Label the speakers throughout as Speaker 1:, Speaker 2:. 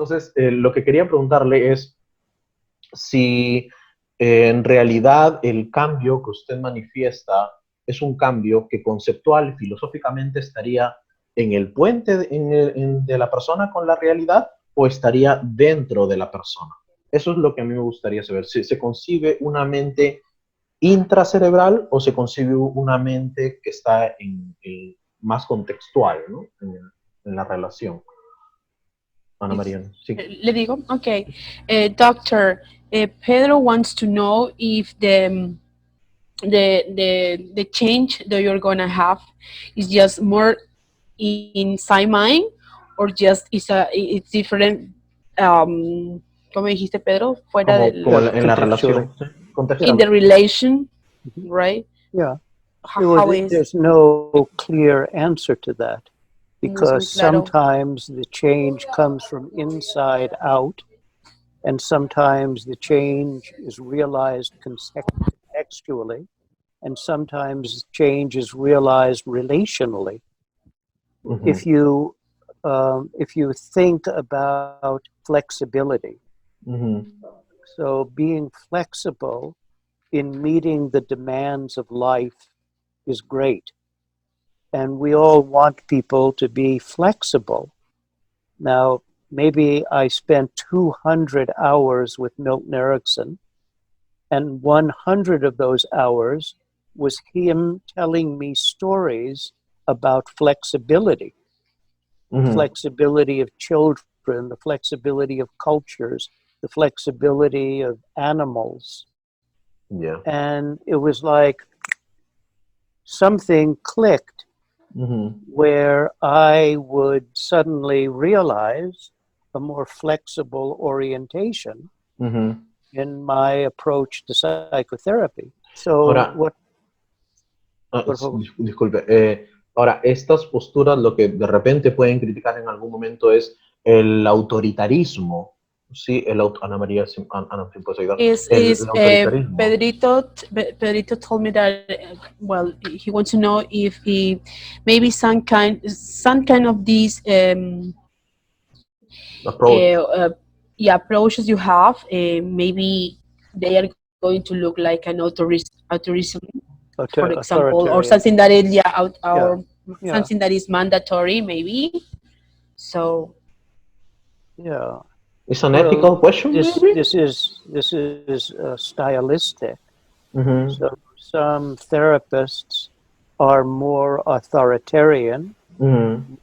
Speaker 1: Entonces, lo que quería preguntarle es si en realidad el cambio que usted manifiesta es un cambio que conceptual, filosóficamente estaría en el puente de la persona con la realidad o estaría dentro de la persona. Eso es lo que a mí me gustaría saber. Si se concibe una mente intracerebral o se concibe una mente que está más contextual, ¿no? En la relación. Ana María, sí.
Speaker 2: Le digo, okay. Doctor, Pedro wants to know if the change that you're gonna have is just more inside mind or just it's different. ¿Cómo dijiste, Pedro? Fuera del
Speaker 1: Como en la relación, ¿sí?
Speaker 2: In the relation, right?
Speaker 3: Yeah.
Speaker 2: How is
Speaker 3: there's no clear answer to that,
Speaker 2: No es muy
Speaker 3: because
Speaker 2: claro.
Speaker 3: sometimes the change comes from inside out, and sometimes the change is realized contextually, and sometimes change is realized relationally.
Speaker 1: Ujú.
Speaker 3: If you think about flexibility,
Speaker 1: Ujú.
Speaker 3: so being flexible in meeting the demands of life is great. And we all want people to be flexible. Now, maybe I spent 200 hours with Milton Erickson, and 100 of those hours was him telling me stories about flexibility. The flexibility of children, the flexibility of cultures, the flexibility of animals.
Speaker 1: Yeah.
Speaker 3: And it was like something clicked where I would suddenly realize a more flexible orientation in my approach to psychotherapy. So
Speaker 1: Ahora, disculpe, ahora, estas posturas lo que de repente pueden criticar en algún momento es el autoritarismo. Sí, Ana María, Ana, ¿me puedes ayudar? El autoritarismo.
Speaker 2: Pedrito told me that well, he wants to know if maybe some kind of these approaches you have, maybe they are going to look like an authoritism, for example, or something that is something that is mandatory, maybe. So
Speaker 3: yeah.
Speaker 1: It's an ethical question, maybe?
Speaker 3: This is stylistic. So some therapists are more authoritarian, and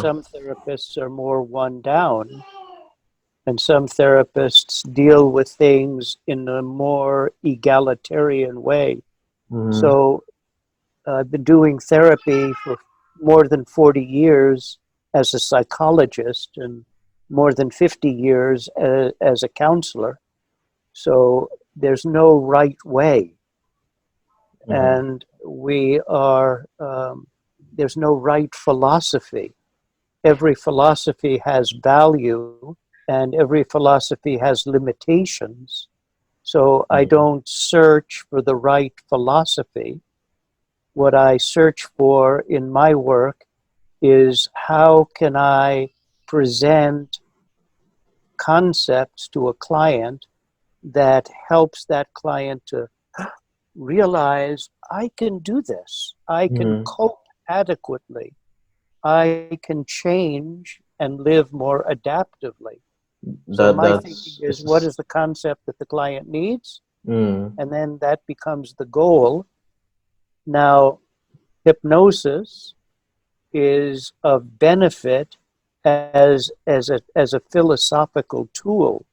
Speaker 3: some therapists are more one down, and some therapists deal with things in a more egalitarian way. So I've been doing therapy for more than 40 years as a psychologist and more than 50 years as a counselor. So there's no right way. And there's no right philosophy. Every philosophy has value and every philosophy has limitations. So I don't search for the right philosophy. What I search for in my work is how can I present concepts to a client that helps that client to realize I can do this. I can cope adequately. I can change and live more adaptively. So my thinking is, what is the concept that the client needs? And then that becomes the goal. Now, hypnosis is of benefit as a philosophical tool,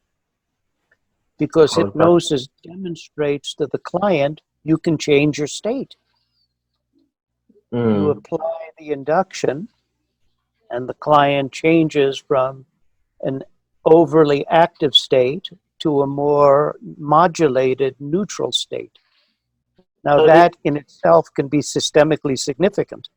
Speaker 3: because hypnosis demonstrates to the client you can change your state. You apply the induction and the client changes from an overly active state to a more modulated neutral state. Now that in itself can be systemically significant.